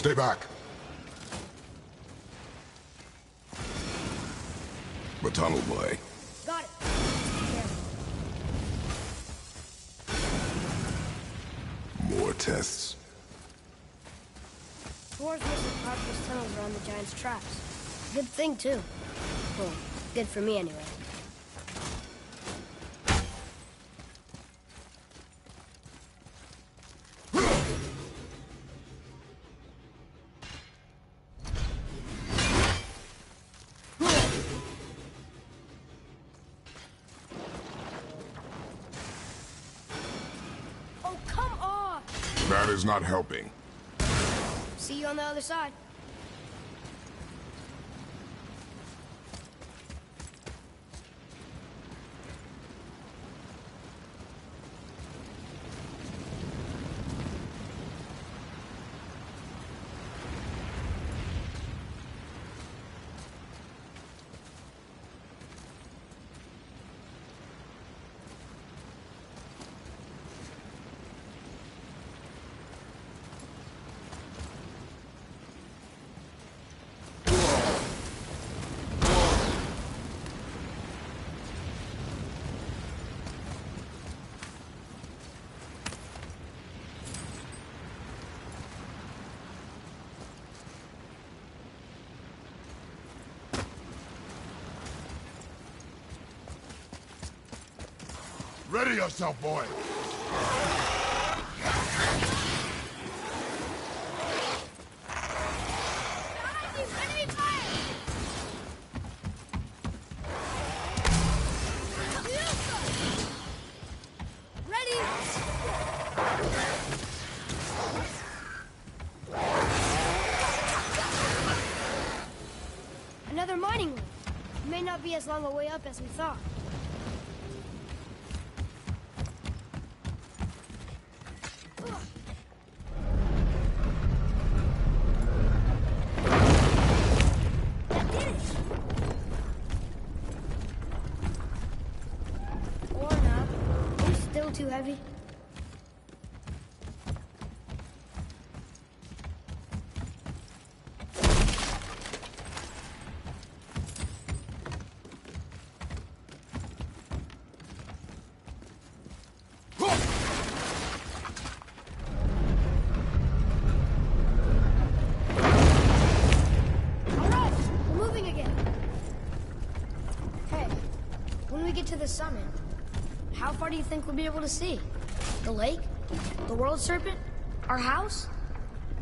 Stay back. The tunnel boy. Got it. More tests. Dwarves must have carved those tunnels around the giant's traps. Good thing, too. Well, good for me, anyway. Oh, come on! That is not helping. See you on the other side. Ready yourself, boy. Another mining room. It may not be as long a way up as we thought. That did it! Or not. It's still too heavy. To the summit, how far do you think we'll be able to see? The lake? The world serpent? Our house?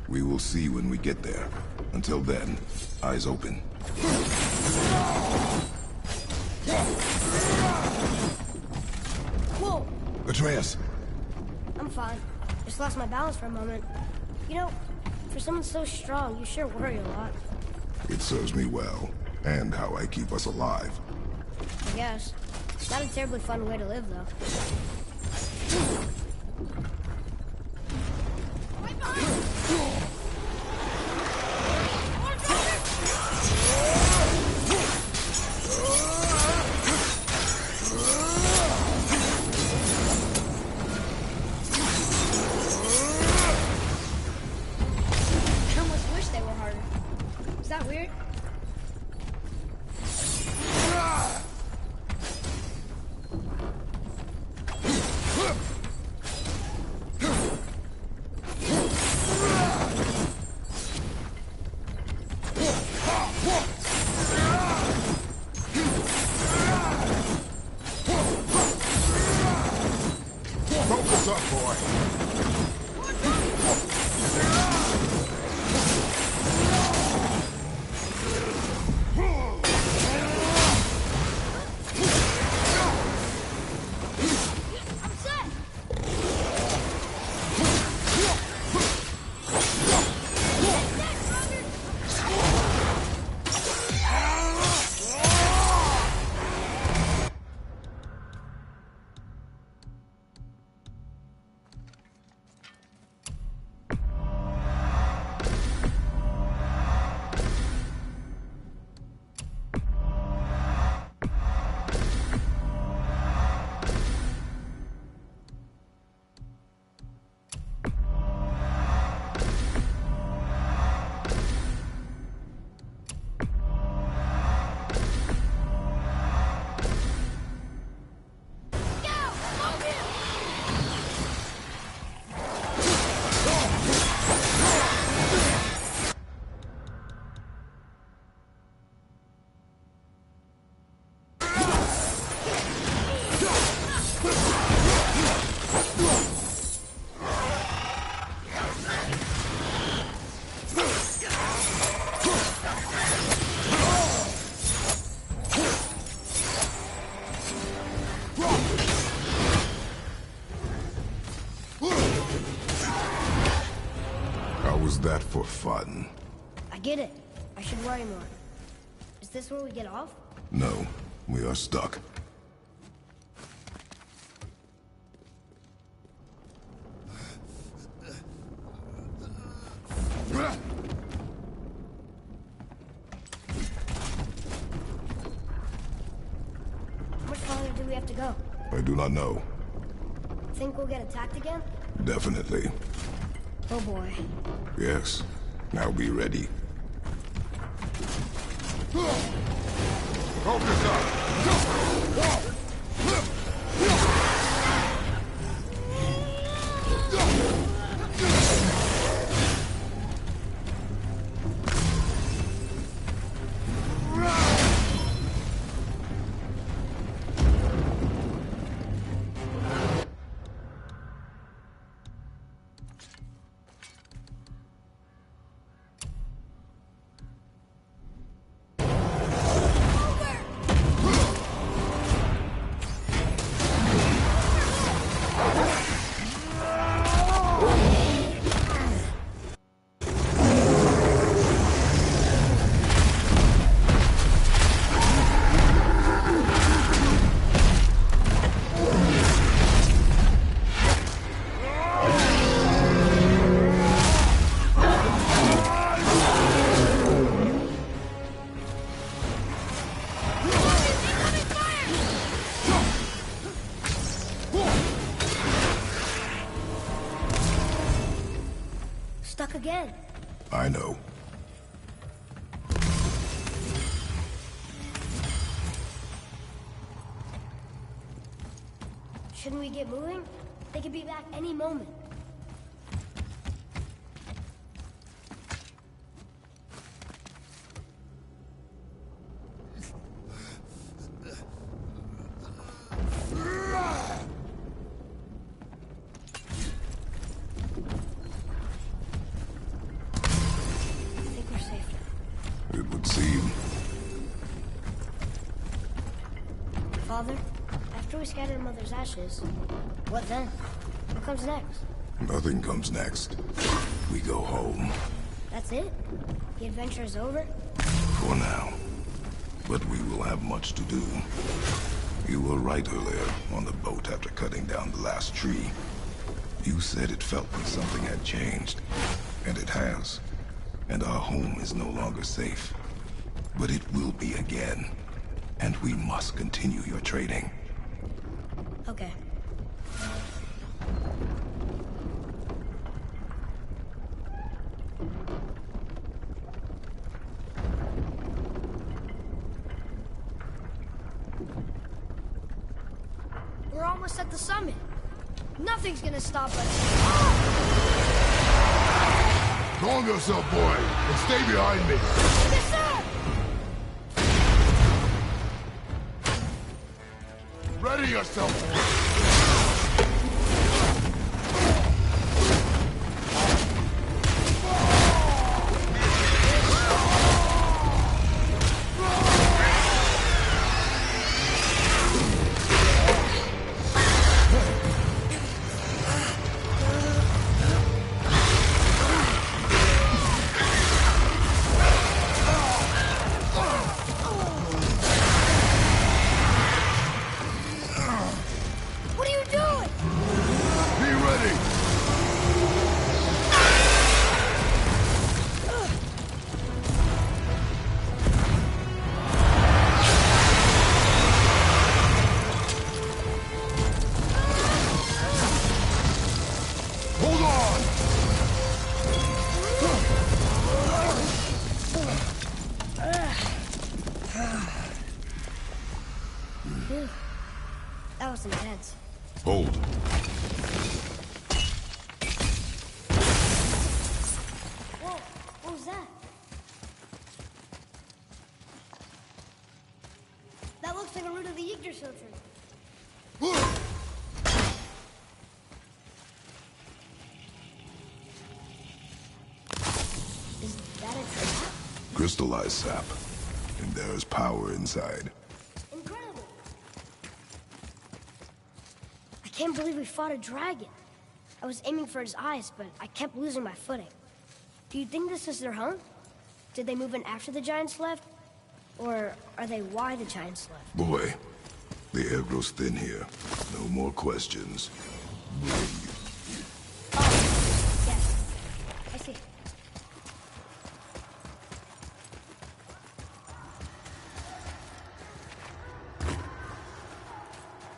We will see when we get there. Until then, eyes open. Whoa! Atreus! I'm fine. Just lost my balance for a moment. You know, for someone so strong, you sure worry a lot. It serves me well, and how I keep us alive. I guess. Not a terribly fun way to live, though. Right behind you! I almost wish they were harder. Is that weird? How was that for fun? I get it. I should worry more. Is this where we get off? No, we are stuck. How much farther do we have to go? I do not know. Think we'll get attacked again? Definitely. Oh boy. Yes. Now be ready. Focus up! Stuck again. I know. Shouldn't we get moving? They could be back any moment. I think we're safe now. It would seem. Father, after we scatter Mother's ashes, what then? What comes next? Nothing comes next. We go home. That's it? The adventure is over? For now. But we will have much to do. You were right earlier on the boat after cutting down the last tree. You said it felt like something had changed. And it has. And our home is no longer safe. But it will be again. And we must continue your trading. Okay. We're almost at the summit. Nothing's gonna stop us. Calm yourself, boy, and stay behind me. Yes, sir! Ready yourself. What are you doing? Be ready. Hold on. That was intense. Hold. Whoa, what was that? That looks like a root of the Yggdrasil tree. Is that a trap? Crystallized sap. And there is power inside. Incredible! I can't believe we fought a dragon. I was aiming for his eyes, but I kept losing my footing. Do you think this is their home? Did they move in after the giants left? Or are they why the giants left? Boy, the air grows thin here. No more questions. Oh, yes. I see.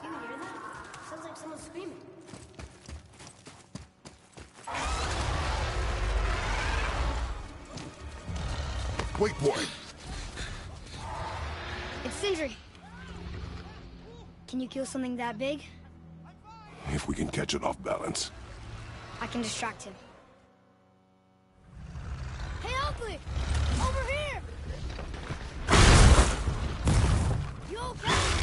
You hear that? Sounds like someone screaming. Wait, boy. It's Sindri. Can you kill something that big? If we can catch it off balance. I can distract him. Hey, Ugly! Over here! You okay?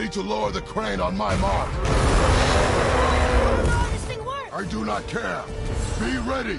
ready to lower the crane on my mark. Oh, this thing works! I do not care. Be ready.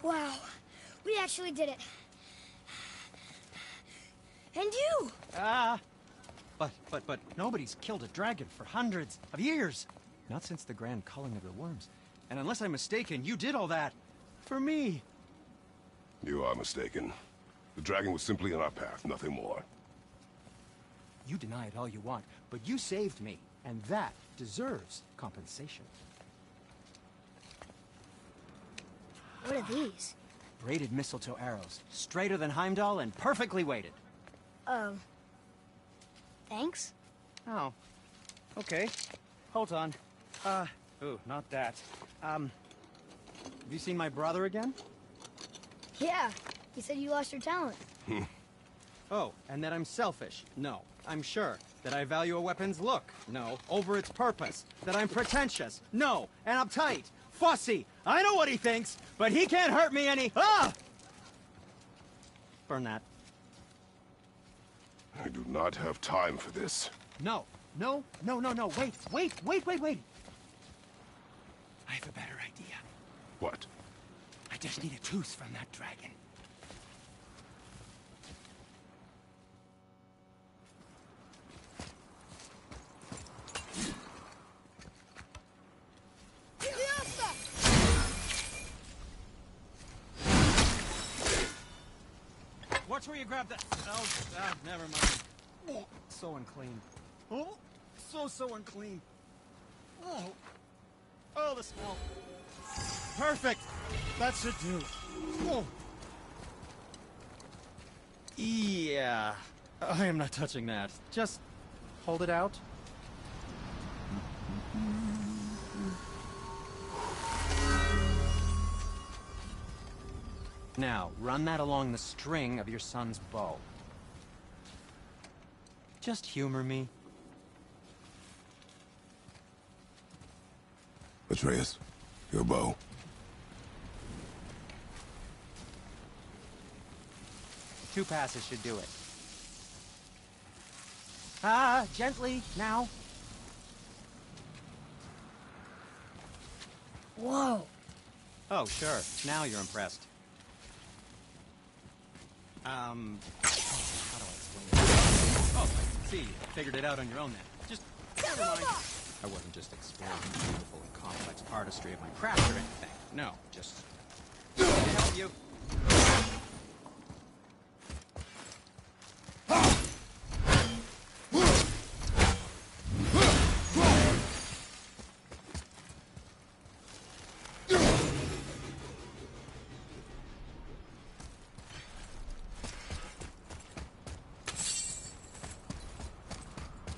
Wow, we actually did it. And you! But nobody's killed a dragon for hundreds of years. Not since the grand culling of the worms. And unless I'm mistaken, you did all that for me. You are mistaken. The dragon was simply in our path, nothing more. You deny it all you want, but you saved me, and that deserves compensation. What are these? Braided mistletoe arrows, straighter than Heimdall and perfectly weighted. Thanks? Oh, okay. Hold on. Ooh, not that. Have you seen my brother again? Yeah, you said you lost your talent. Oh, and that I'm selfish? No, I'm sure. That I value a weapon's look? No, over its purpose. That I'm pretentious? No, and uptight. Fussy! I know what he thinks, but he can't hurt me any— Ah! Burn that. I do not have time for this. No. Wait. I have a better idea. What? I just need a tooth from that dragon. Watch where you grab that. Oh, never mind. Oh, so unclean. Oh, so unclean. Oh, the smell. Perfect. That should do. Oh. Yeah. I am not touching that. Just hold it out. Now, run that along the string of your son's bow. Just humor me. Atreus, your bow. Two passes should do it. Gently, now. Whoa. Oh, sure. Now you're impressed. How do I explain it? Oh, I see. You figured it out on your own then. Just, never mind. I wasn't just exploring the beautiful and complex artistry of my craft or anything. No, just to help you.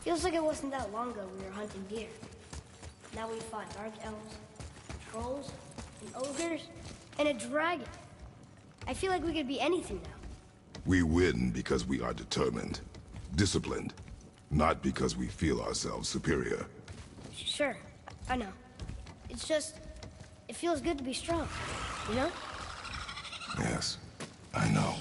Feels like it wasn't that long ago we were hunting deer. Now we fought dark elves, trolls, and ogres, and a dragon. I feel like we could be anything now. We win because we are determined, disciplined, not because we feel ourselves superior. Sure, I know. It's just, it feels good to be strong, you know? Yes, I know.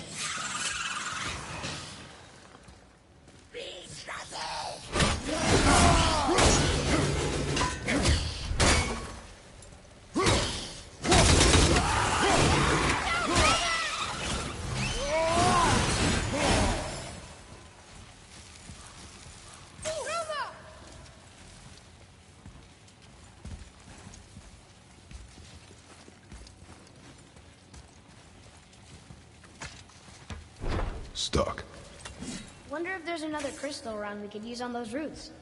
Stuck. Wonder if there's another crystal around we could use on those roots.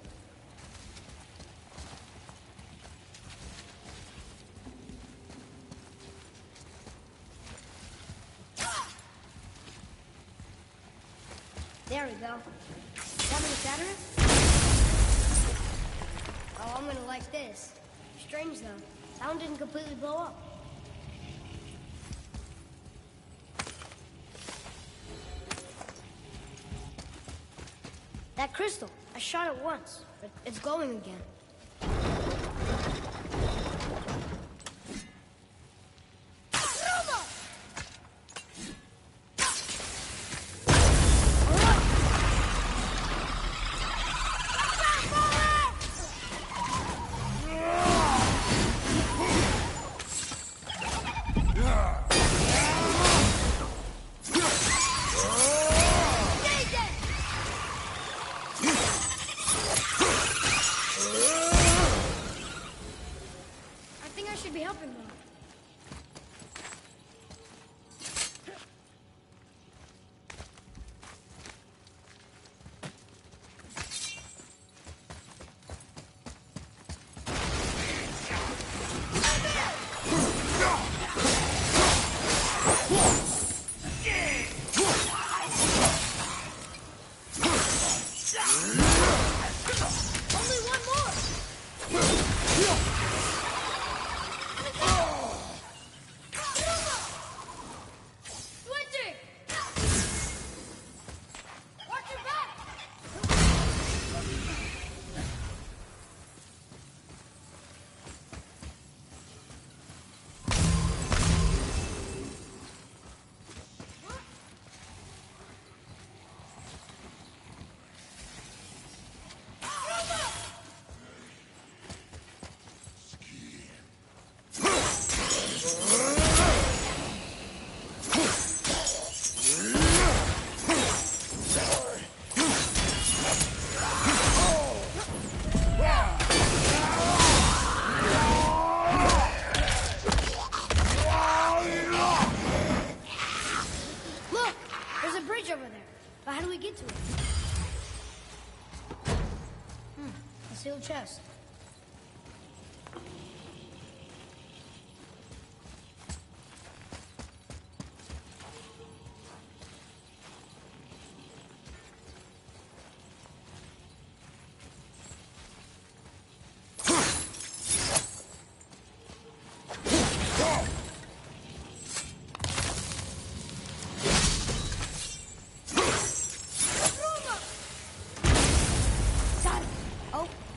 There we go. Want me to shatter it? Oh, I'm gonna like this. Strange though. Sound didn't completely blow up. That crystal, I shot it once, but it's glowing again. a bridge over there. But how do we get to it? A sealed chest.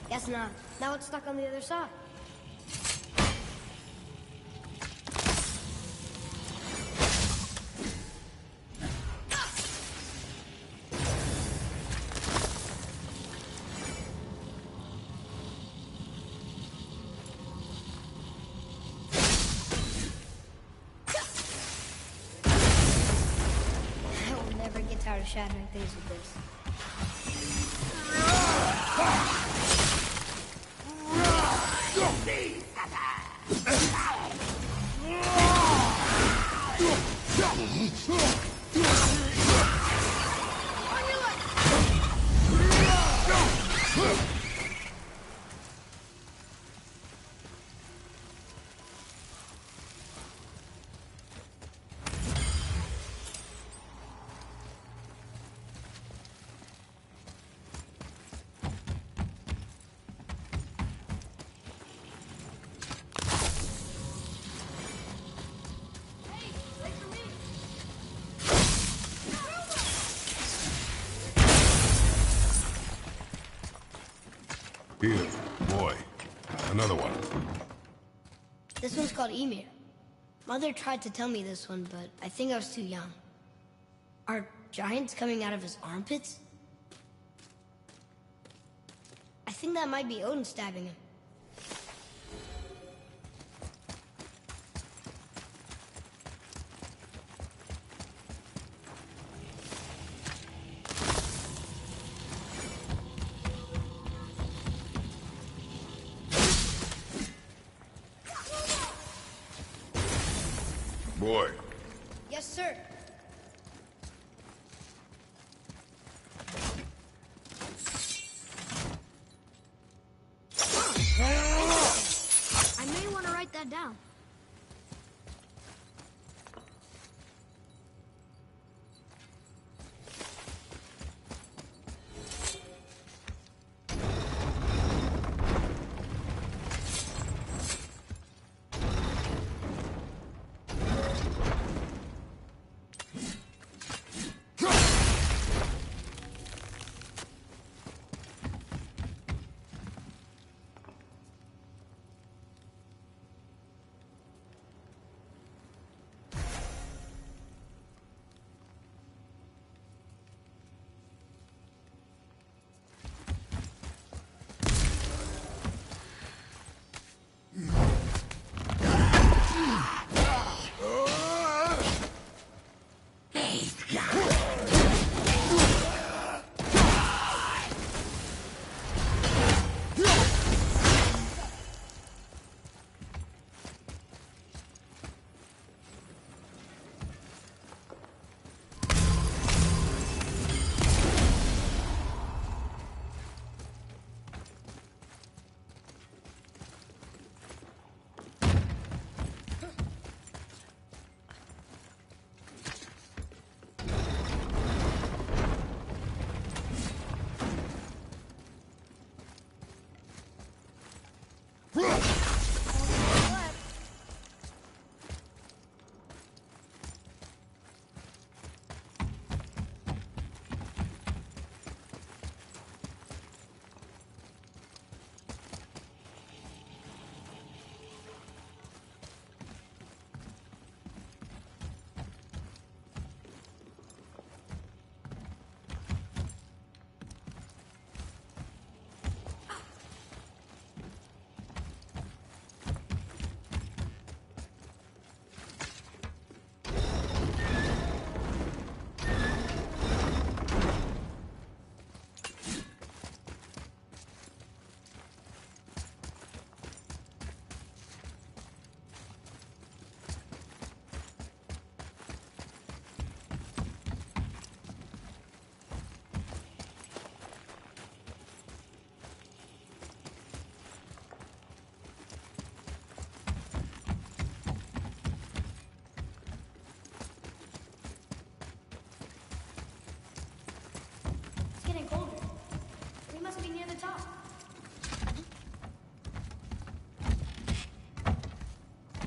Guess not. Now it's stuck on the other side. I will never get tired of shattering things with this. Here, boy. Another one. This one's called Emir. Mother tried to tell me this one, but I think I was too young. Are giants coming out of his armpits? I think that might be Odin stabbing him. Boy. Yes, sir. I may want to write that down.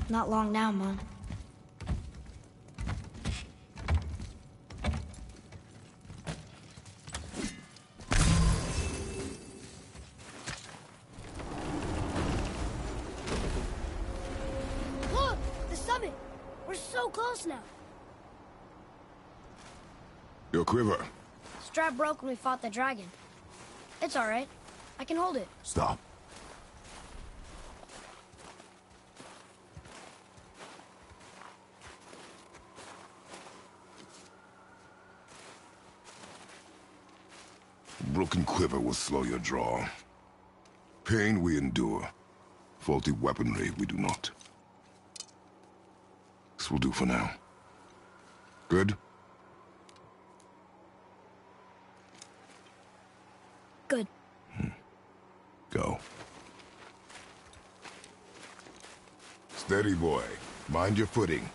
Not long now, Mom. Look! The summit! We're so close now. Your quiver. Strap broke when we fought the dragon. It's all right. I can hold it. Stop. Broken quiver will slow your draw. Pain we endure. Faulty weaponry we do not. This will do for now. Good? Good. Go. Steady, boy. Mind your footing.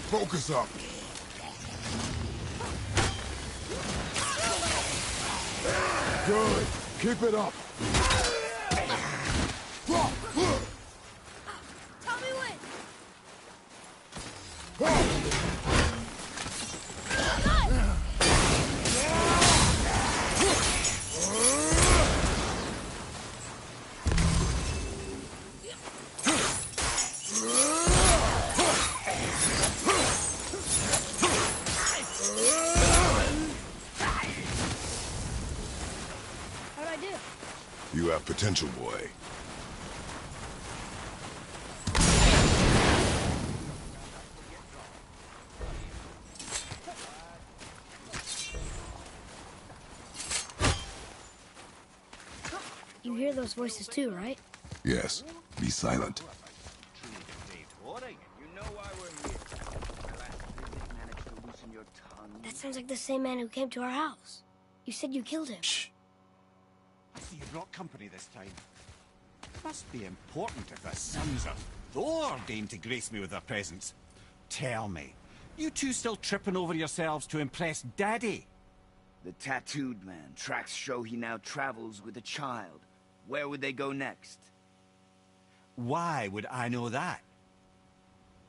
Focus up. Good. Keep it up. Tell me when! How'd I do? You have potential, boy. You hear those voices too, right? Yes. Be silent. That sounds like the same man who came to our house. You said you killed him. Shh. I see you brought company this time. Must be important if the sons of Thor deign to grace me with their presence. Tell me, you two still tripping over yourselves to impress Daddy? The tattooed man. Tracks show he now travels with a child. Where would they go next? Why would I know that?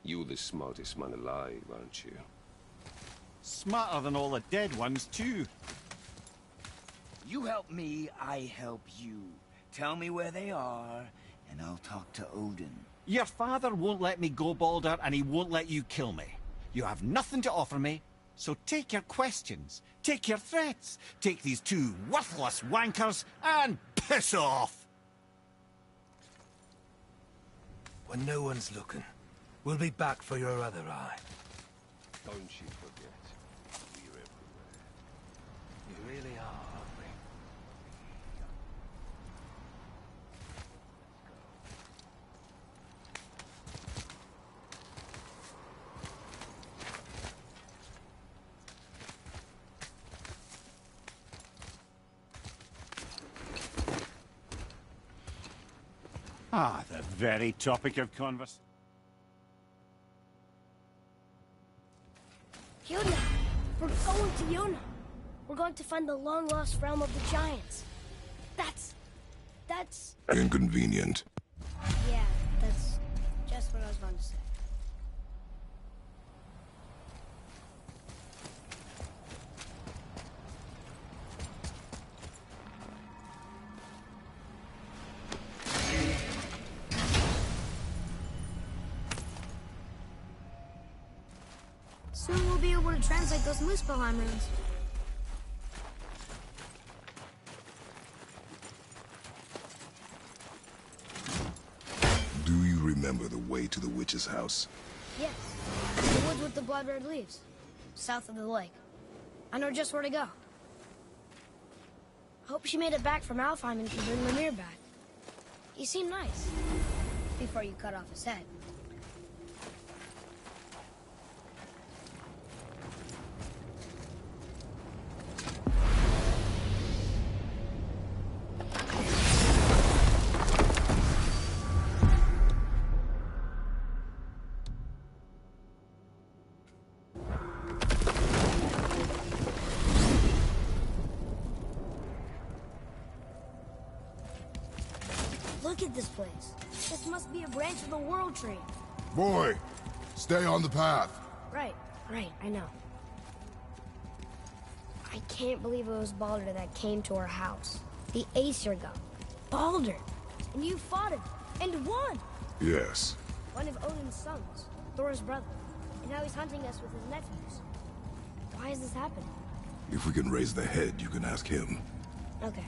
You're the smartest man alive, aren't you? Smarter than all the dead ones, too. You help me, I help you. Tell me where they are, and I'll talk to Odin. Your father won't let me go, Balder, and he won't let you kill me. You have nothing to offer me, so take your questions, take your threats, take these two worthless wankers, and piss off! When no one's looking, we'll be back for your other eye. Don't you forget, we're everywhere. You really are, aren't we? Ah, the very topic of conversation. Yona! We're going to Yona! We're going to find the long-lost realm of the giants. That's... Inconvenient. Yeah, that's just what I was going to say. Soon we'll be able to translate those Muspelheim runes. Do you remember the way to the witch's house? Yes. The woods with the blood red leaves. South of the lake. I know just where to go. Hope she made it back from Alfheim and can bring Lemire back. He seemed nice. Before you cut off his head. Look at this place. This must be a branch of the World Tree. Boy, stay on the path. Right, I know. I can't believe it was Baldur that came to our house. The Aesir god. Baldur! And you fought him, and won! Yes. One of Odin's sons, Thor's brother. And now he's hunting us with his nephews. Why is this happening? If we can raise the head, you can ask him. Okay.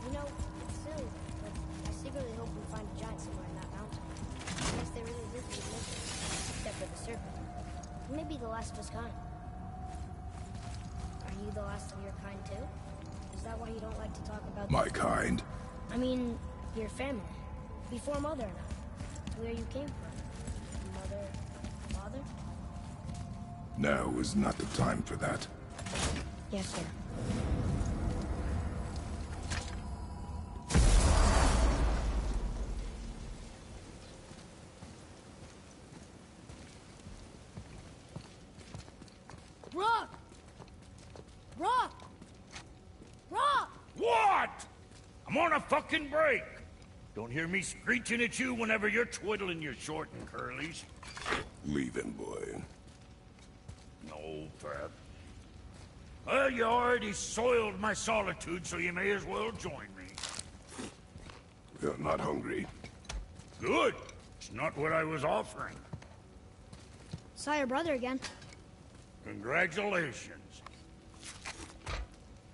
You know, it's silly, but I secretly hope we find a giant somewhere in that mountain. I guess they really did leave mystery, except for the serpent. Maybe the last of his kind. Are you the last of your kind too? Is that why you don't like to talk about My kind? I mean, your family. Before Mother and I. Where you came from. Mother, father? Now is not the time for that. Yes, sir. Rock! Rock! Rock! What? I'm on a fucking break. Don't hear me screeching at you whenever you're twiddling your short and curlies. Leave him, boy. No, Fat. Well, you already soiled my solitude, so you may as well join me. You're not hungry. Good. It's not what I was offering. Saw your brother again. Congratulations.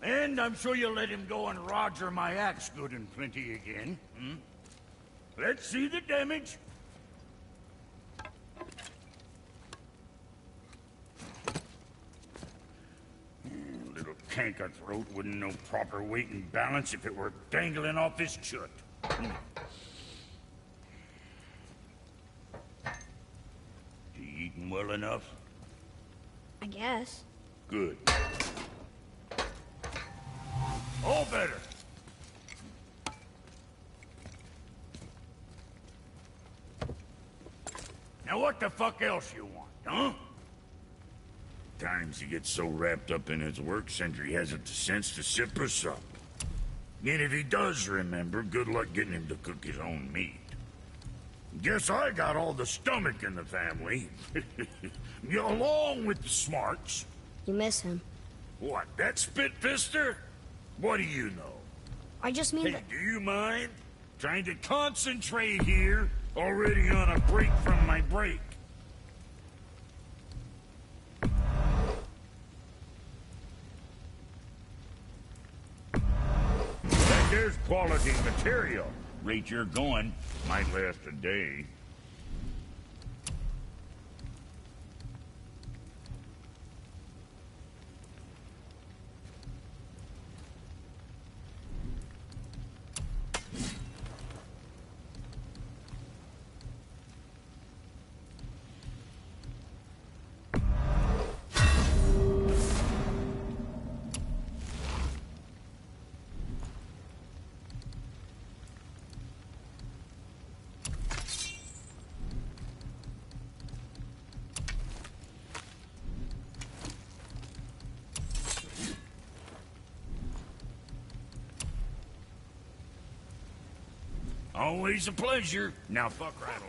And I'm sure you'll let him go and Roger my axe good and plenty again. Hmm? Let's see the damage. Little canker throat wouldn't know proper weight and balance if it were dangling off his chut. You eating well enough? I guess. Good. All better. Now what the fuck else you want, huh? Times he gets so wrapped up in his work, Sentry hasn't the sense to sip or sup. And if he does remember, good luck getting him to cook his own meat. Guess I got all the stomach in the family. Along with the smarts. You miss him. What, that spit-fister? What do you know? I just mean Hey, that... do you mind? Trying to concentrate here, already on a break from my break. That there's quality material. Rate you're going, might last a day. Always a pleasure. Now fuck Rattle.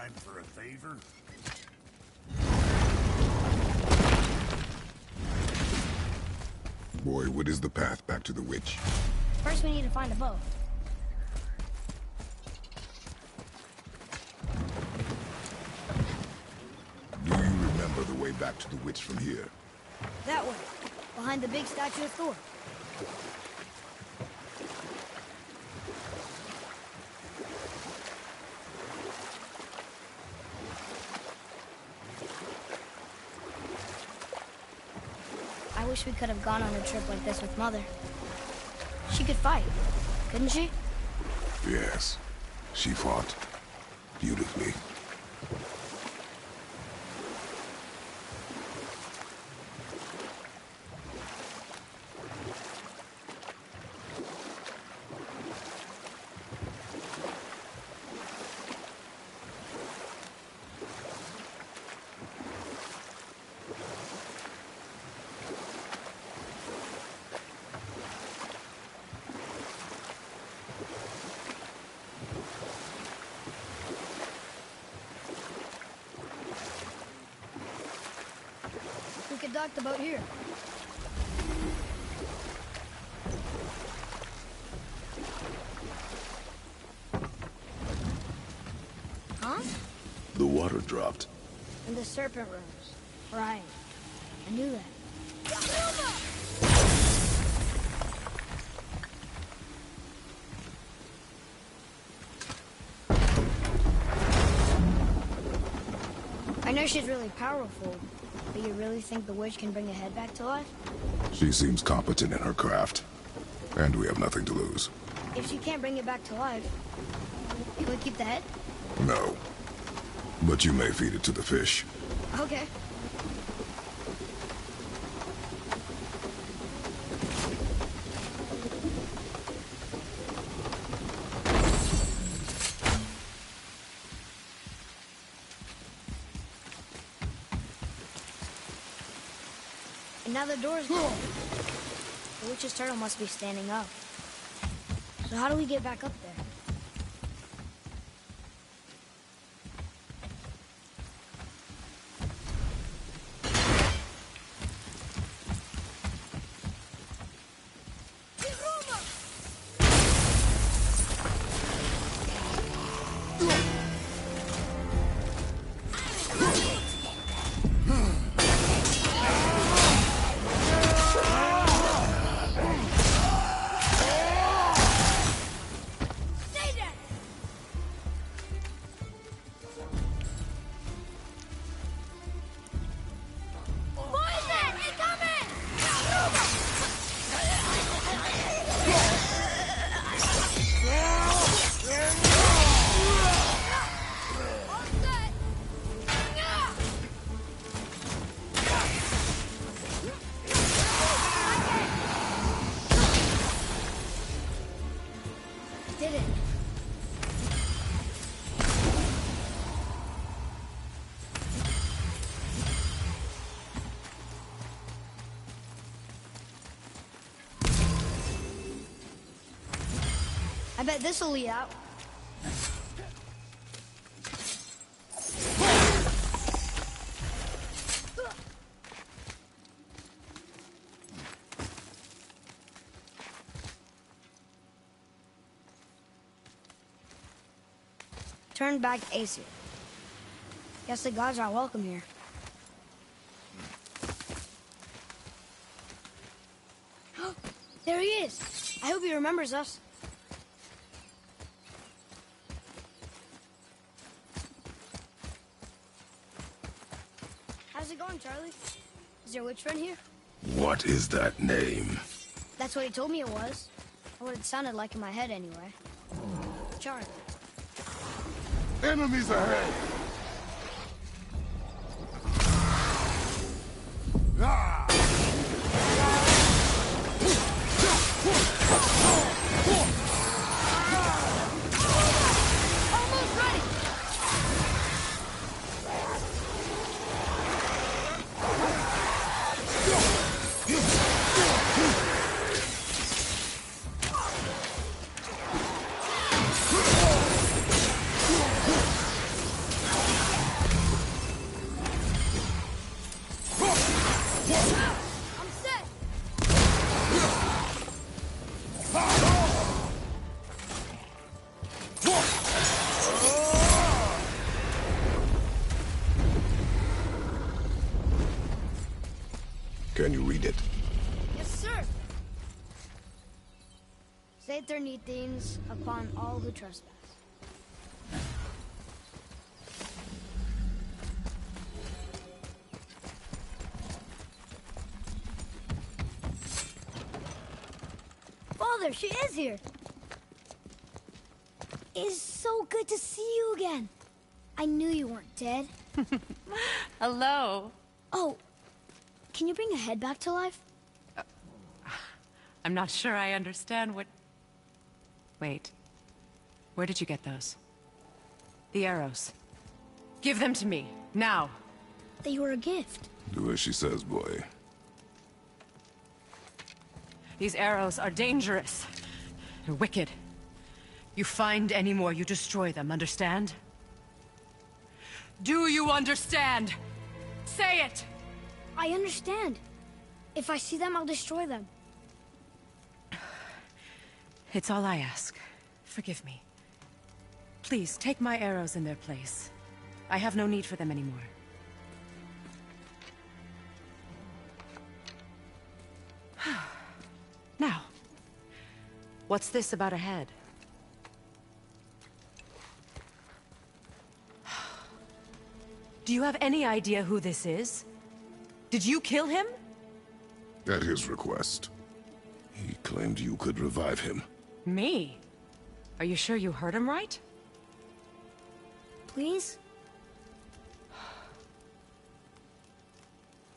time for a favor? Boy, what is the path back to the witch? First, we need to find a boat. Do you remember the way back to the witch from here? That way, behind the big statue of Thor. I wish we could have gone on a trip like this with Mother. She could fight, couldn't she? Yes. She fought beautifully. We could dock the boat here. Huh? The water dropped. And the serpent rose. Right. I knew that. I know she's really powerful, but you really think the witch can bring a head back to life? She seems competent in her craft. And we have nothing to lose. If she can't bring it back to life, can we keep the head? No. But you may feed it to the fish. Okay. And now the door's gone. The witch's turtle must be standing up. So how do we get back up there? Did it. I bet this'll lead out. Turn back Aesir. Guess the gods aren't welcome here. There he is! I hope he remembers us. How's it going, Charlie? Is your witch friend here? What is that name? That's what he told me it was. Or what it sounded like in my head anyway. Charlie. Enemies ahead! Almost ready! Can you read it? Yes, sir. Say eternity things upon all who trespass. Father, she is here. It's so good to see you again. I knew you weren't dead. Hello. Oh, can you bring a head back to life? I'm not sure I understand what... Wait. Where did you get those? The arrows. Give them to me, now. They were a gift. Do as she says, boy. These arrows are dangerous. They're wicked. You find any more, you destroy them, understand? Do you understand? Say it! I understand. If I see them, I'll destroy them. It's all I ask. Forgive me. Please, take my arrows in their place. I have no need for them anymore. Now, what's this about a head? Do you have any idea who this is? Did you kill him? At his request. He claimed you could revive him. Me? Are you sure you heard him right? Please?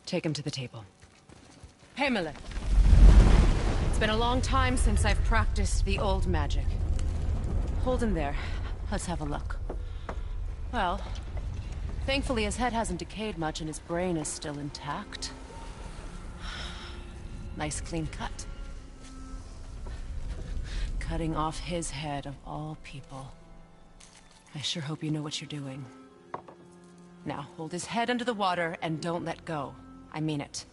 Take him to the table. Hamlet. It's been a long time since I've practiced the old magic. Hold him there. Let's have a look. Well, thankfully his head hasn't decayed much and his brain is still intact. Nice clean cut. Cutting off his head of all people. I sure hope you know what you're doing. Now, hold his head under the water and don't let go. I mean it.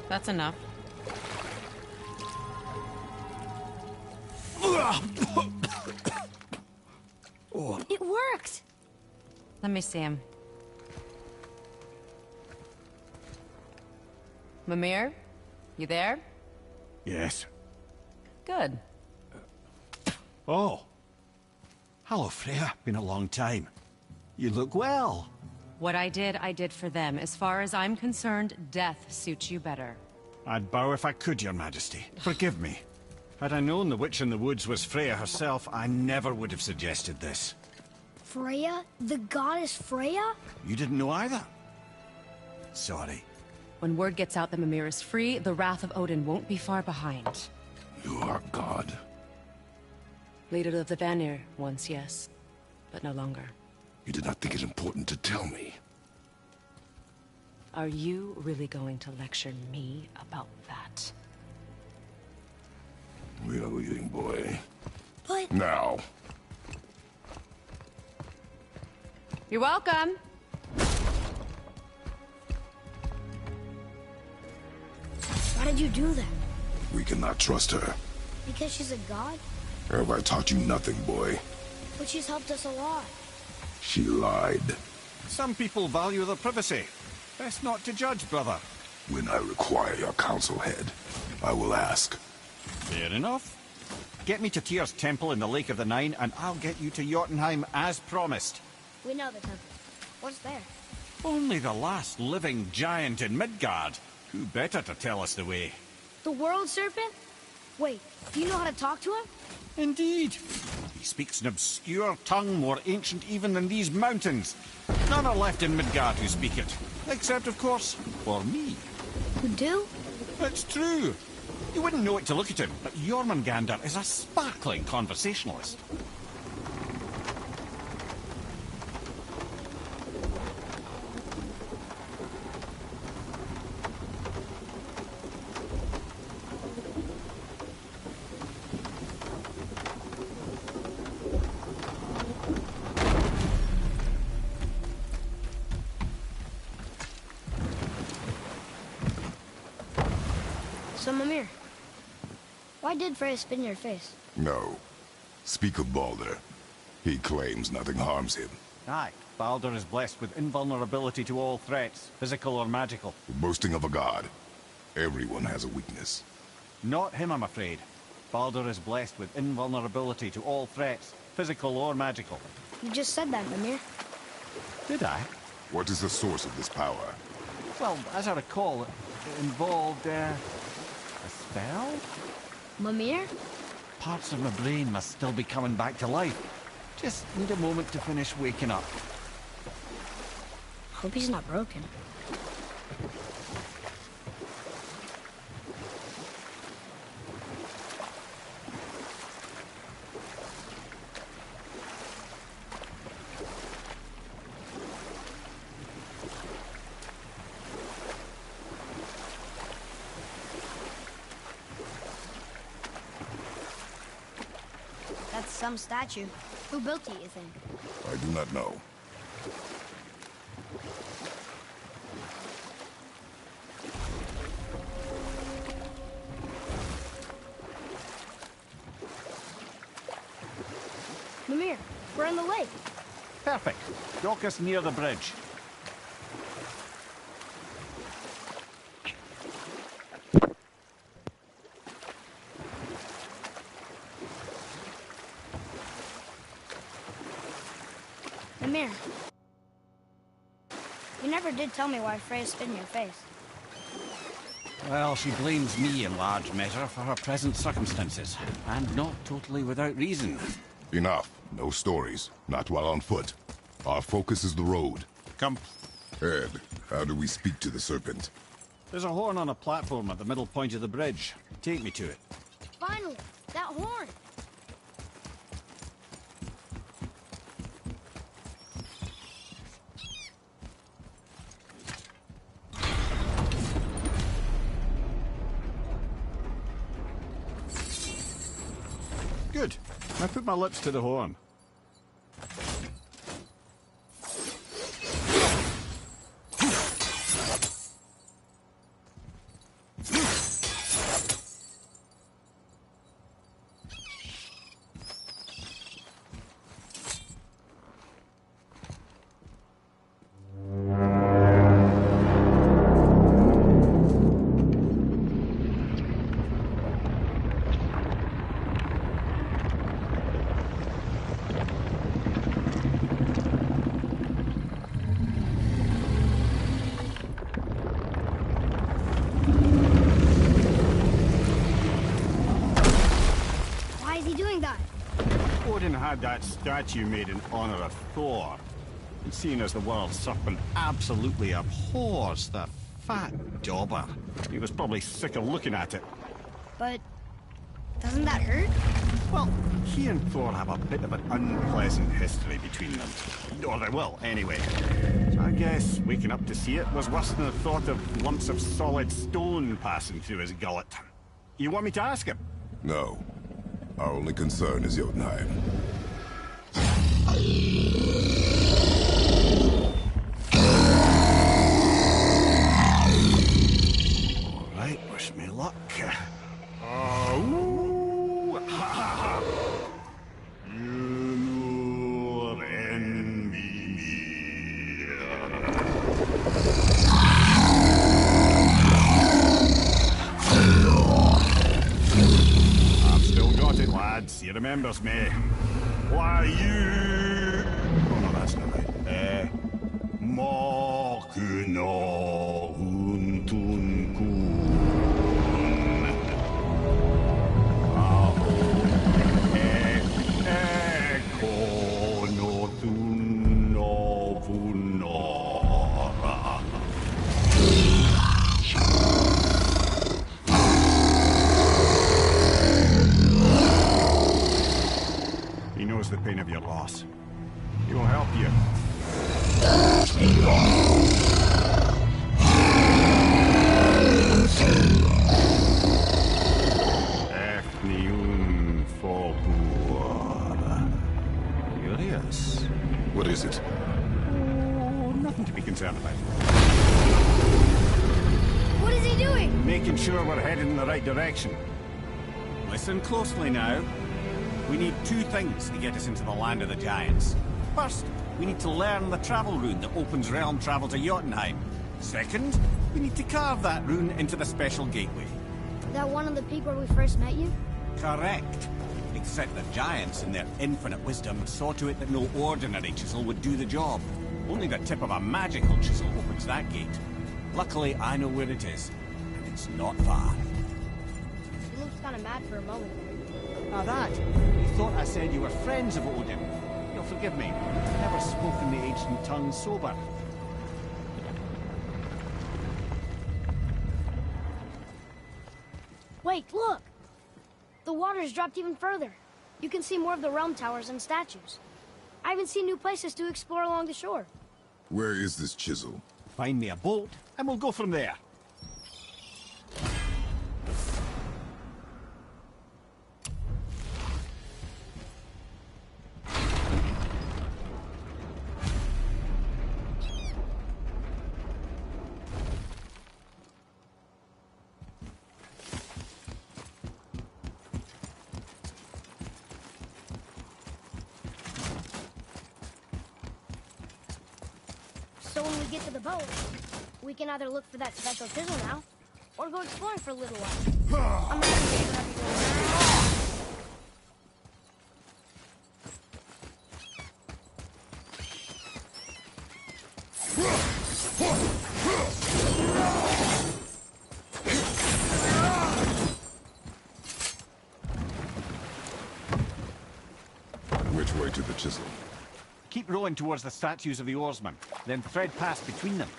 That's enough. It worked! Let me see him. Mimir? You there? Yes. Good. Oh. Hello, Freya. Been a long time. You look well. What I did for them. As far as I'm concerned, death suits you better. I'd bow if I could, Your Majesty. Forgive me. Had I known the witch in the woods was Freya herself, I never would have suggested this. Freya? The goddess Freya? You didn't know either? Sorry. When word gets out that Mimir is free, the wrath of Odin won't be far behind. You are God. Leader of the Vanir, once yes, but no longer. You did not think it important to tell me. Are you really going to lecture me about that? We are leaving, boy. But... Now. You're welcome. Why did you do that? We cannot trust her. Because she's a god? Have I taught you nothing, boy? But she's helped us a lot. She lied. Some people value their privacy. Best not to judge, brother. When I require your council head, I will ask. Fair enough. Get me to Tyr's temple in the Lake of the Nine, and I'll get you to Jotunheim as promised. We know the temple. What's there? Only the last living giant in Midgard. Who better to tell us the way? The world serpent? Wait, do you know how to talk to him? Indeed. He speaks an obscure tongue more ancient even than these mountains. None are left in Midgard who speak it. Except, of course, for me. You do? It's true. You wouldn't know it to look at him, but Jormungandr is a sparkling conversationalist. So, Mimir, Why did Freya spit in your face? No. Speak of Baldur. He claims nothing harms him. Aye, Baldur is blessed with invulnerability to all threats, physical or magical. Boasting of a god. Everyone has a weakness. Not him, I'm afraid. Baldur is blessed with invulnerability to all threats, physical or magical. You just said that, Mimir. Did I? What is the source of this power? Well, as I recall, it involved, a spell? Mimir? Parts of my brain must still be coming back to life. Just need a moment to finish waking up. Hope he's not broken. That's some statue. Who built it, you think? I do not know. Mimir, we're on the lake. Perfect. Dock us near the bridge. Mimir. You never did tell me why Freya spit in your face. Well, she blames me in large measure for her present circumstances, and not totally without reason. Enough. No stories. Not while on foot. Our focus is the road. Come. Ed, how do we speak to the serpent? There's a horn on a platform at the middle point of the bridge. Take me to it. Finally! That horn! Good. Now put my lips to the horn. Odin had that statue made in honor of Thor. And seeing as the world serpent absolutely abhors the fat dauber, he was probably sick of looking at it. But doesn't that hurt? Well, he and Thor have a bit of an unpleasant history between them. Or they will, anyway. So I guess waking up to see it was worse than the thought of lumps of solid stone passing through his gullet. You want me to ask him? No. Our only concern is Jotunheim. All right, wish me luck. You envy me. I've still got it, lads. He remembers me. Why you? Oh no, that's not right. Makuna huntun kun. He knows the pain of your loss. He will help you. Efniun Folkur. Curious. What is it? Oh, nothing to be concerned about. What is he doing? Making sure we're headed in the right direction. Listen closely now. We need two things to get us into the land of the giants. First, we need to learn the travel rune that opens realm travel to Jotunheim. Second, we need to carve that rune into the special gateway. That one on the peak where we first met you? Correct. Except the giants, in their infinite wisdom, saw to it that no ordinary chisel would do the job. Only the tip of a magical chisel opens that gate. Luckily, I know where it is, and it's not far. You looked kind of mad for a moment there. Now that, you thought I said you were friends of Odin. You'll forgive me. I've never spoken the ancient tongue sober. Wait, look! The water's dropped even further. You can see more of the realm towers and statues. I even see new places to explore along the shore. Where is this chisel? Find me a boat, and we'll go from there. So when we get to the boat, we can either look for that special chisel now, or go exploring for a little while. I'm not gonna say whatever you want. Which way to the chisel? Keep rowing towards the statues of the oarsmen, then thread past between them.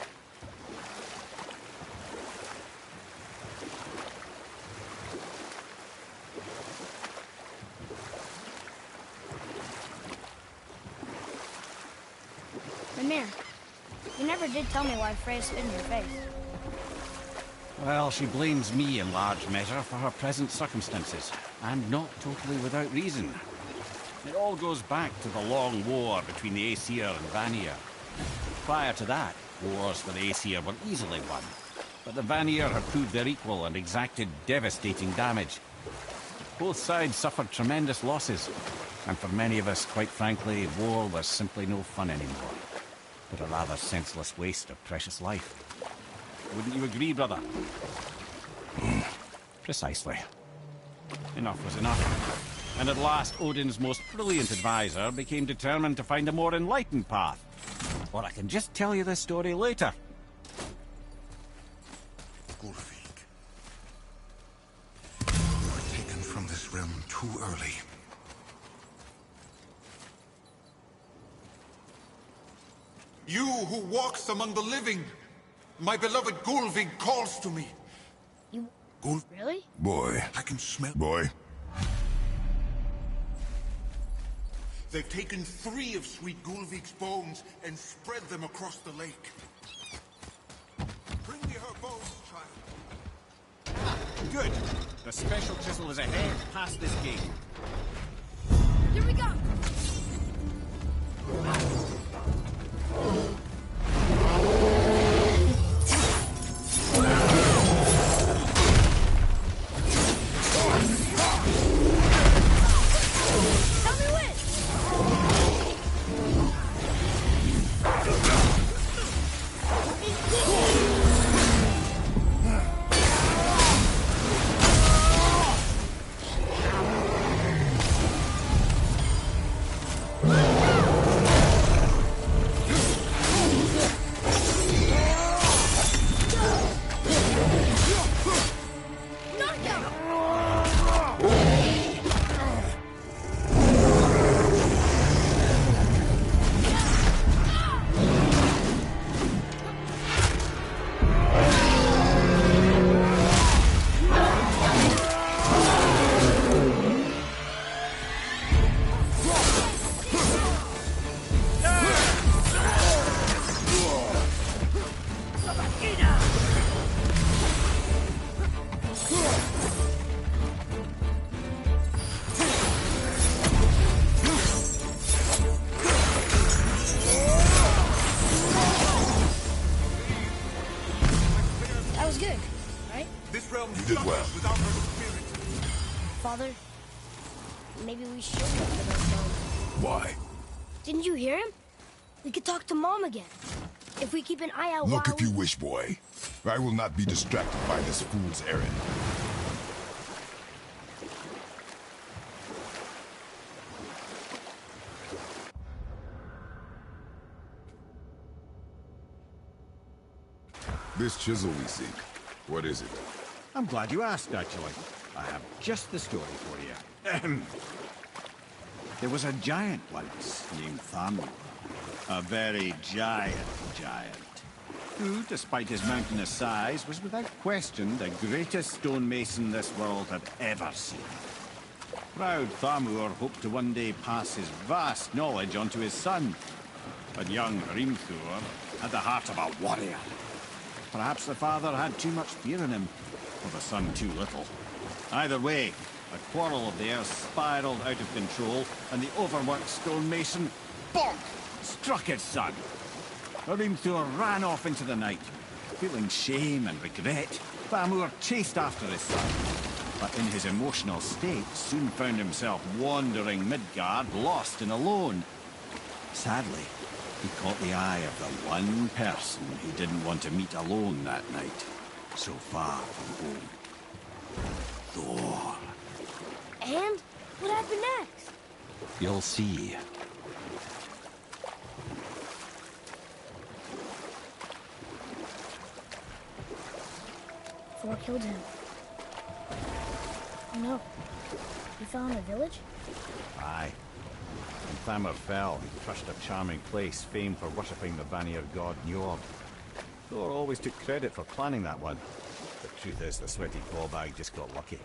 Mimir, you never did tell me why Freya spit in your face. Well, she blames me in large measure for her present circumstances, and not totally without reason. It all goes back to the long war between the Aesir and Vanir. Prior to that, wars for the Aesir were easily won, but the Vanir had proved their equal and exacted devastating damage. Both sides suffered tremendous losses, and for many of us, quite frankly, war was simply no fun anymore, but a rather senseless waste of precious life. Wouldn't you agree, brother? Precisely. Enough was enough. And at last, Odin's most brilliant advisor became determined to find a more enlightened path. Or I can just tell you this story later. Gulfig, you were taken from this realm too early. You who walks among the living, my beloved Gulfig calls to me. You... Gulf... Really? Boy. I can smell... Boy. They've taken 3 of sweet Gulfig's bones and spread them across the lake. Bring me her bones, child. Good. The special chisel is ahead, past this gate. Here we go! This realm You did well. without her spirit. Father, maybe we should look for those stones. Why? Didn't you hear him? We could talk to Mom again. If we keep an eye out Look while if you wish, boy. I will not be distracted by this fool's errand. This chisel we seek, what is it? I'm glad you asked, actually. I have just the story for you. Ahem. There was a giant once named Thamur. A very giant, who, despite his mountainous size, was without question the greatest stonemason this world had ever seen. Proud Thamur hoped to one day pass his vast knowledge on to his son. But young Hrimthur had the heart of a warrior. Perhaps the father had too much fear in him, or the son too little. Either way, a quarrel of theirs spiraled out of control, and the overworked stonemason, bonk, struck his son. Hrimthur ran off into the night. Feeling shame and regret, Thamur chased after his son, but in his emotional state soon found himself wandering Midgard, lost and alone. Sadly, he caught the eye of the one person he didn't want to meet alone that night, so far from home. Thor. And what happened next? You'll see. Thor killed him. Oh no. He fell in a village? Aye. When Thamur fell, he crushed a charming place famed for worshipping the Vanir god Njord. Thor always took credit for planning that one. The truth is, the sweaty clawbag just got lucky.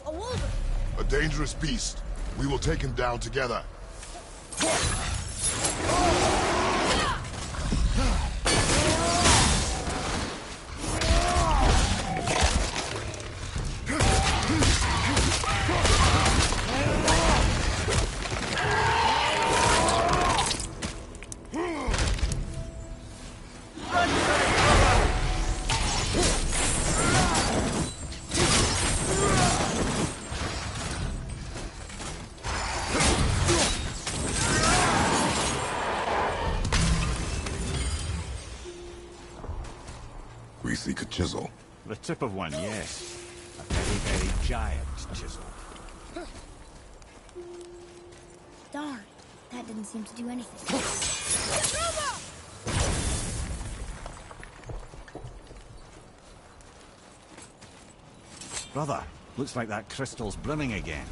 A wolver! A dangerous beast. We will take him down together. We seek a chisel. The tip of one, yes. A very, very giant chisel. Darn, that didn't seem to do anything. Brother, looks like that crystal's brimming again.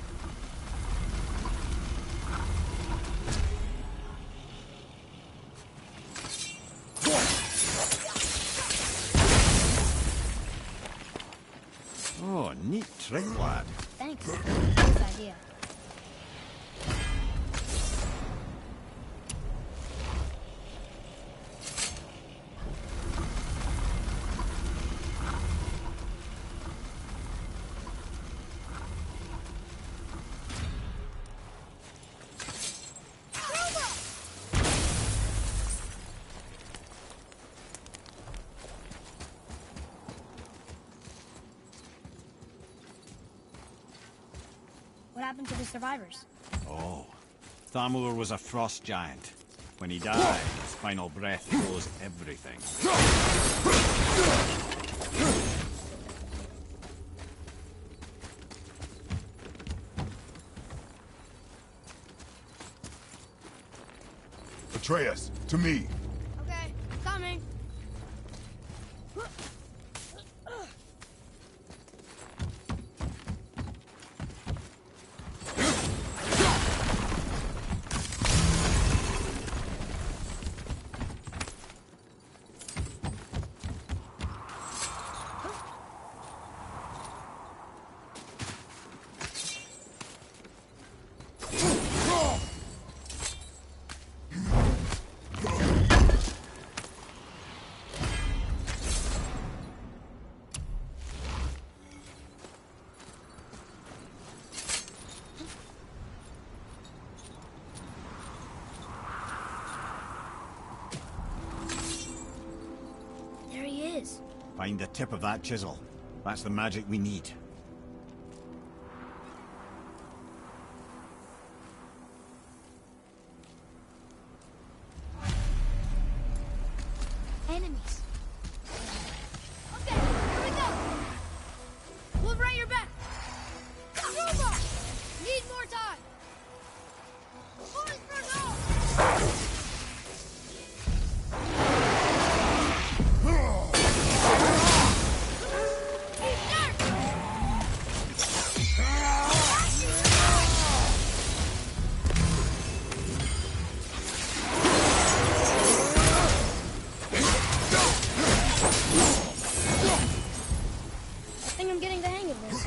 Oh, neat trick, lad. Thanks. Good idea. What happened to the survivors? Oh, Thamur was a frost giant. When he died, his final breath froze everything. Atreus, to me. Okay, coming. Find the tip of that chisel. That's the magic we need. Enemies. Okay, here we go. Move right your back. Roma! Need more time. Boys for goal! I think I'm getting the hang of this.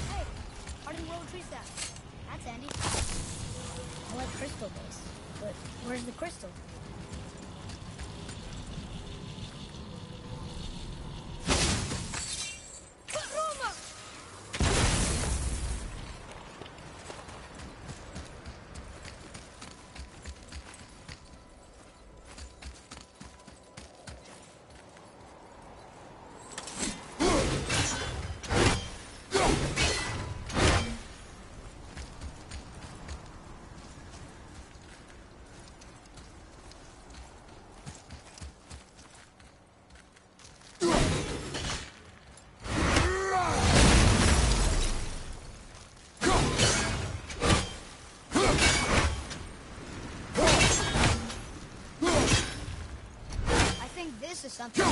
Hey, hardened road tree staff. That's handy. I like crystal base, but where's the crystal? Roma! I think this is something.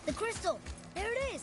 The crystal! There it is!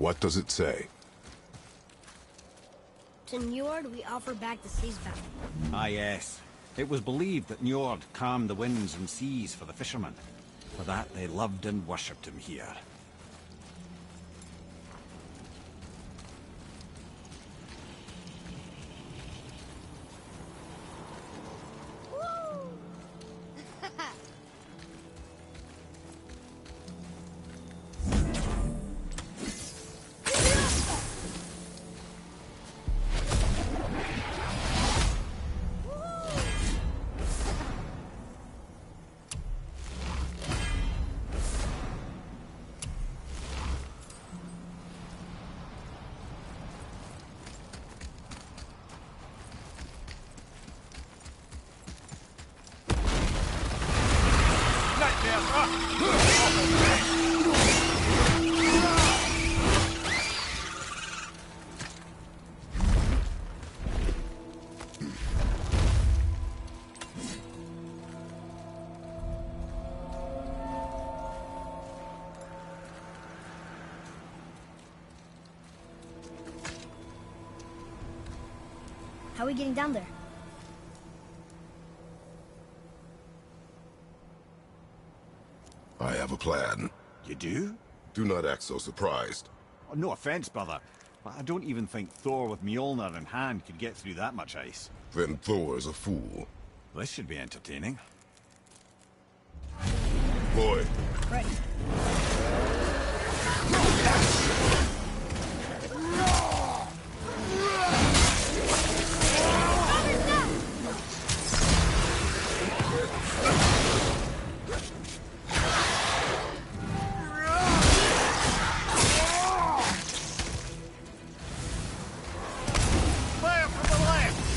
What does it say? To Njord, we offer back the sea's bounty. Ah, yes. It was believed that Njord calmed the winds and seas for the fishermen. For that, they loved and worshipped him here. How are we getting down there? I have a plan. You do? Do not act so surprised. Oh, no offense, brother, but I don't even think Thor with Mjolnir in hand could get through that much ice. Then Thor's a fool. This should be entertaining. Boy, Right. Fire from the left!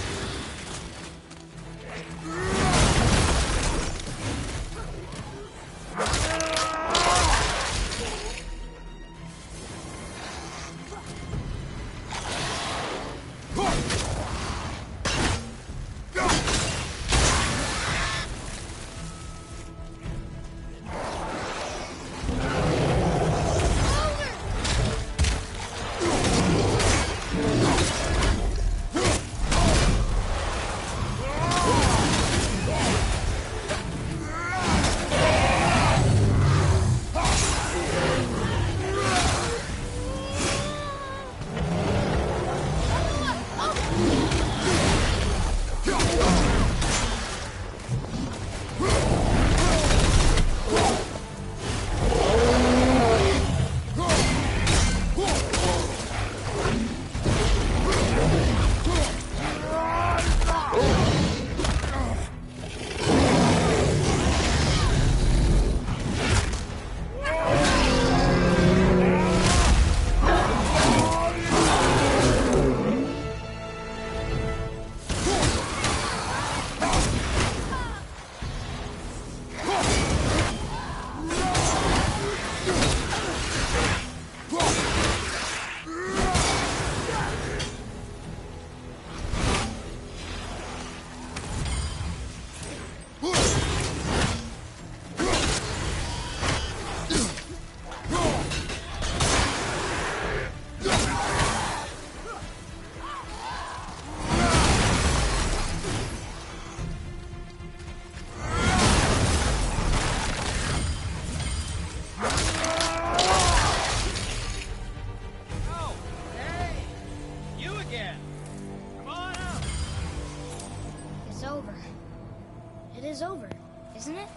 It is over, isn't it?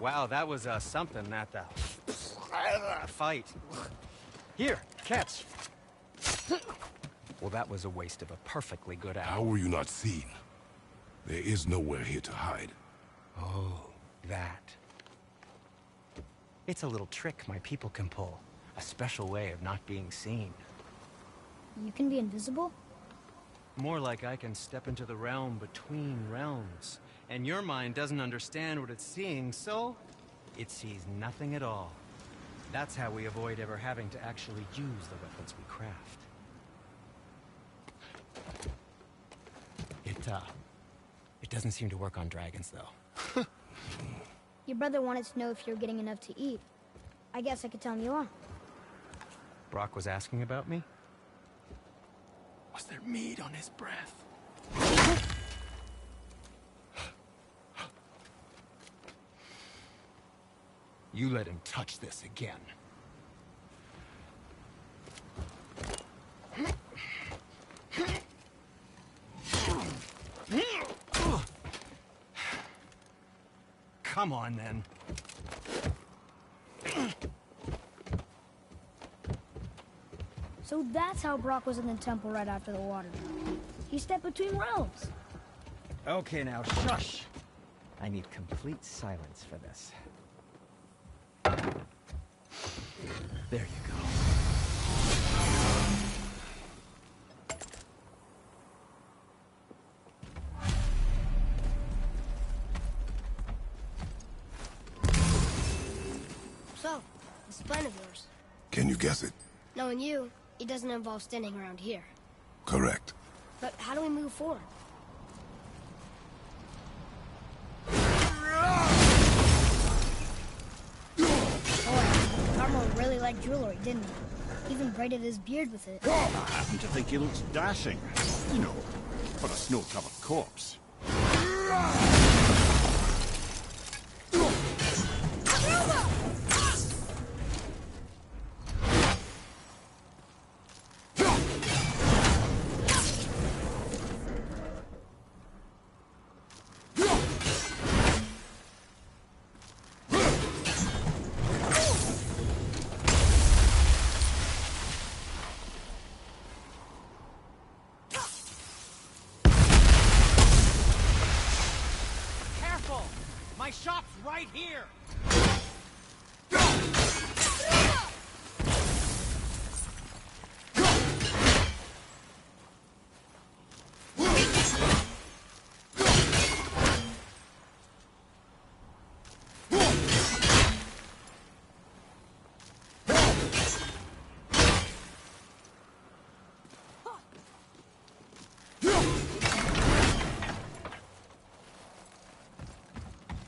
Wow, that was something at the fight. Here, catch. Well, that was a waste of a perfectly good How hour. were you not seen? There is nowhere here to hide. Oh, that. It's a little trick my people can pull. A special way of not being seen. You can be invisible? More like I can step into the realm between realms. And your mind doesn't understand what it's seeing, so It sees nothing at all. That's how we avoid ever having to actually use the weapons we craft. It doesn't seem to work on dragons, though. Your brother wanted to know if you're getting enough to eat. I guess I could tell him you are. Brock was asking about me? Was there meat on his breath? You let him touch this again. Come on, then. So that's how Brock was in the temple right after the water. He stepped between realms. Okay, now, shush! I need complete silence for this. There you go. So, this plan of yours. Can you guess it? Knowing you, it doesn't involve standing around here. Correct. But how do we move forward? Boy, Carmel really liked jewelry, didn't he? Even braided his beard with it. I happen to think he looks dashing. You know, for a snow-covered corpse. My shop's right here!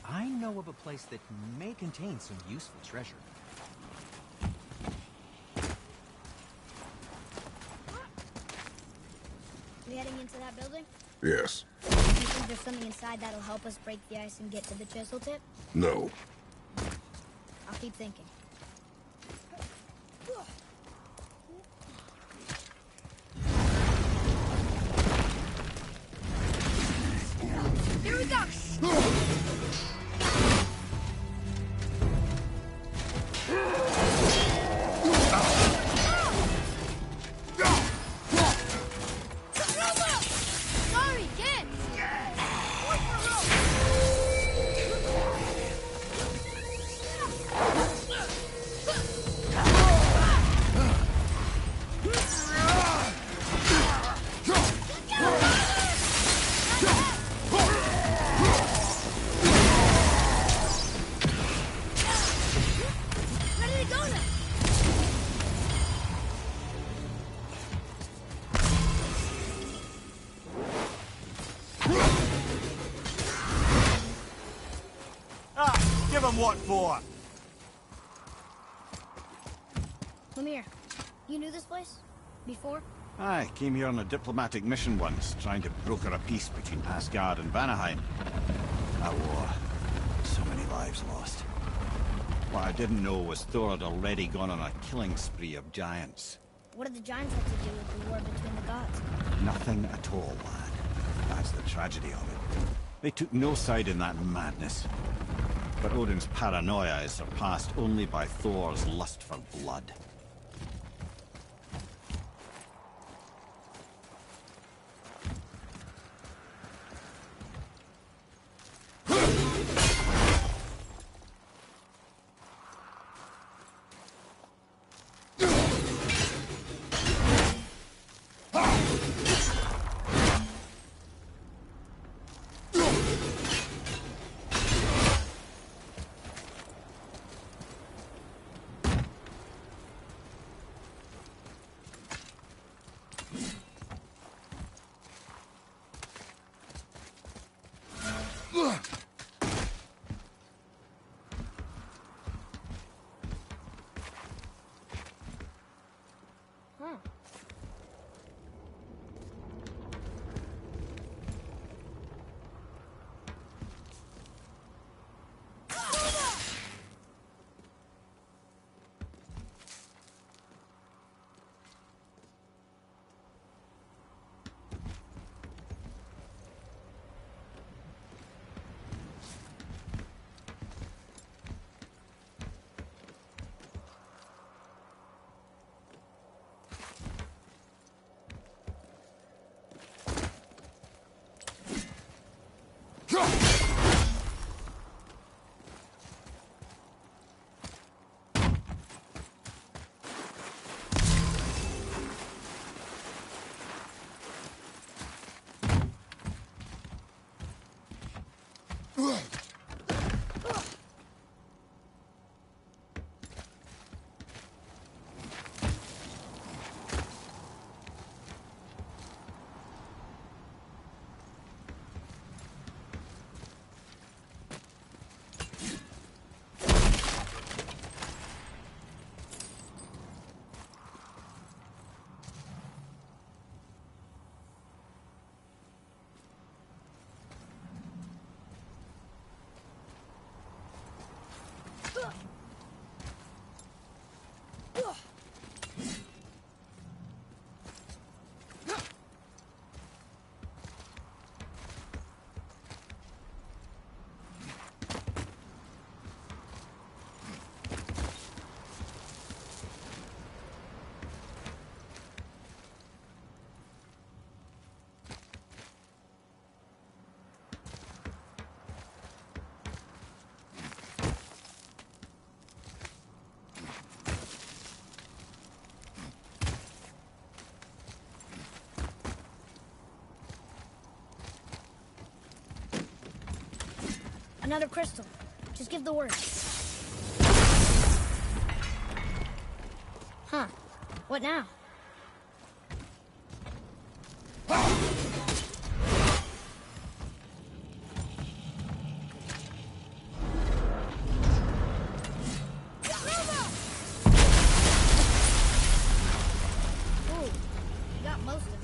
I know of a place that may contain some useful treasure. We heading into that building? Yes. Do you think there's something inside that'll help us break the ice and get to the chisel tip? No. I'll keep thinking. Here we go! Sorry, kid! Ready to go now! Ah, give him what for? Lemire, you knew this place? Before? I came here on a diplomatic mission once, trying to broker a peace between Asgard and Vanaheim. That war. So many lives lost. What I didn't know was Thor had already gone on a killing spree of giants. What did the giants have to do with the war between the gods? Nothing at all, lad. That's the tragedy of it. They took no side in that madness. But Odin's paranoia is surpassed only by Thor's lust for blood. Huh. Another crystal. Just give the word. Huh. What now? Ooh, you got most of it.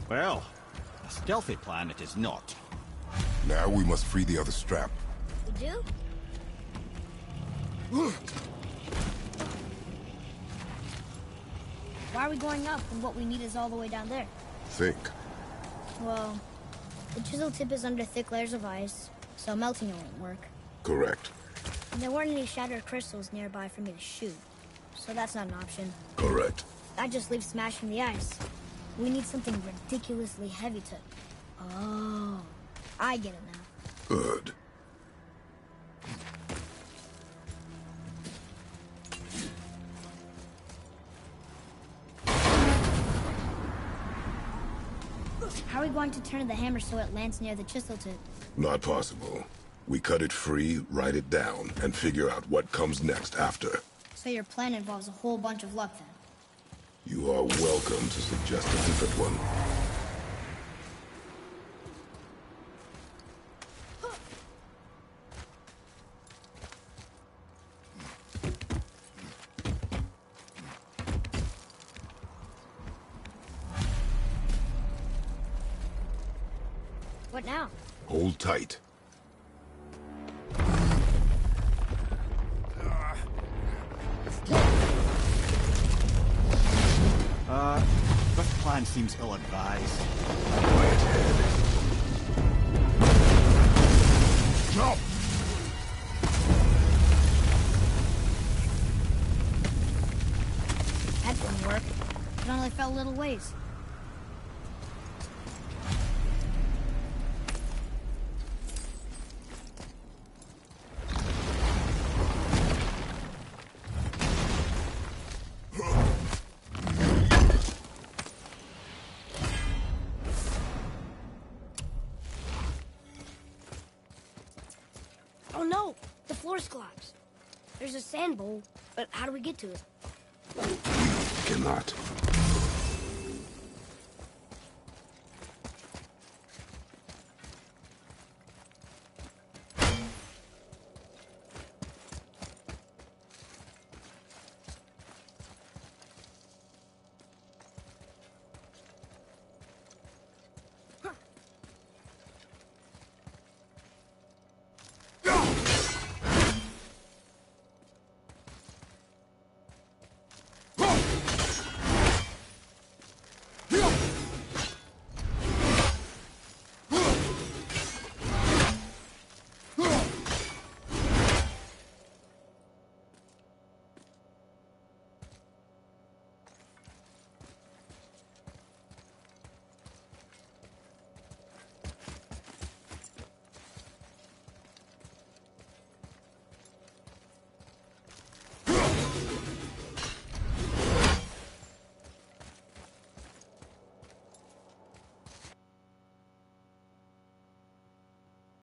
Well, a stealthy plan it is not. Now we must free the other strap. We do? Why are we going up when what we need is all the way down there? Think. Well, the chisel tip is under thick layers of ice, so melting it won't work. Correct. And there weren't any shattered crystals nearby for me to shoot, so that's not an option. Correct. That just leaves smashing the ice. We need something ridiculously heavy to... Oh, I get it now. Good. How are we going to turn the hammer so it lands near the chisel tip? Not possible. We cut it free, write it down, and figure out what comes next after. So your plan involves a whole bunch of luck then? You are welcome to suggest a different one. What now? Hold tight. This plan seems ill-advised. Quiet head. Jump! That didn't work. It only fell a little ways. Oh no! The floor's collapsed. There's a sand bowl, but how do we get to it? Cannot.